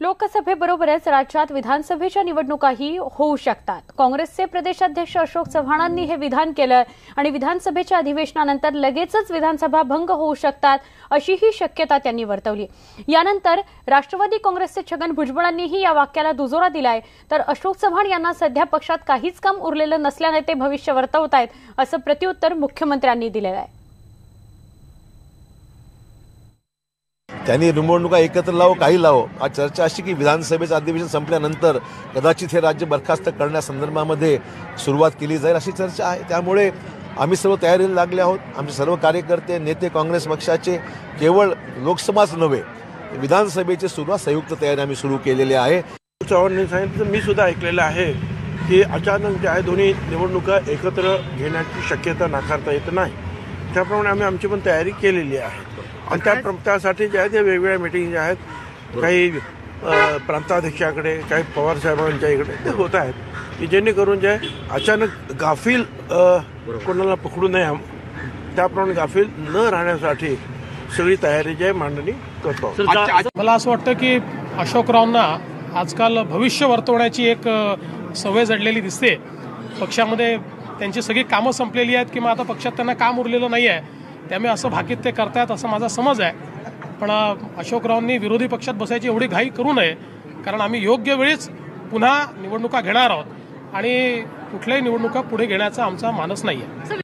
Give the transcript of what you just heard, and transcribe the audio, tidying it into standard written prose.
लोकसभेबरोबरच राज्यात विधानसभेच्या निवडणुकाही होऊ शकतात। काँग्रेसचे प्रदेशाध्यक्ष अशोक चव्हाणांनी हे विधान केलं आणि विधानसभेच्या अधिवेशनानंतर लगेचच विधानसभा भंग होऊ शकतात अशीही शक्यता त्यांनी वर्तवली। यानंतर राष्ट्रवादी काँग्रेसचे छगन भुजबळांनीही या वाक्याला दुजोरा दिलाय, तर अशोक चव्हाण यांना सध्या पक्षात काहीच काम उरलेलं नसल्याने ते भविष्य वर्तवतायत असं प्रत्युत्तर मुख्यमंत्र्यांनी दिलेलं आहे। त्यांनी निवडणुका एकत्र लावो काही लावो, आज चर्चा अशी की विधानसभेचं अधिवेशन संपल्यानंतर कदाचित हे राज्य बरखास्त करण्यासंदर्भामध्ये सुरुवात केली जाईल अशी चर्चा आहे। त्यामुळे आम्ही सर्व तयारीला लागले आहोत। आमचे सर्व कार्यकर्ते नेते काँग्रेस पक्षाचे केवळ लोकसभाच नव्हे विधानसभेची सुरुवात संयुक्त तयारी आम्ही सुरू केलेली आहे। चव्हाणांनी सांगितलं, मी सुद्धा ऐकलेलं आहे की अचानक जे आहे दोन्ही निवडणुका एकत्र घेण्याची शक्यता नाकारता येत नाही। त्याप्रमाणे आम्ही आमची पण तयारी केलेली आहे आणि त्यासाठी जे आहे ते वेगवेगळ्या मीटिंग ज्या आहेत काही प्रांताध्यक्षाकडे काही पवार साहेबांच्या इकडे ते होत आहेत की जेणेकरून जे अचानक गाफील कोणाला पकडू नये, त्याप्रमाणे गाफील न राहण्यासाठी सगळी तयारी जी आहे मांडणी करतो। मला असं वाटतं की अशोकरावांना आजकाल भविष्य वर्तवण्याची एक सवय जडलेली दिसते। पक्षामध्ये त्यांची सगळी कामं संपलेली आहेत किंवा आता पक्षात त्यांना काम उरलेलं नाही आहे, त्यामुळे असं भाकीत ते करतायत असं माझा समज आहे। पण अशोकरावांनी विरोधी पक्षात बसायची एवढी घाई करू नये, कारण आम्ही योग्य वेळीच पुन्हा निवडणुका घेणार आहोत आणि कुठल्याही निवडणुका पुढे घेण्याचा आमचा मानस नाही आहे।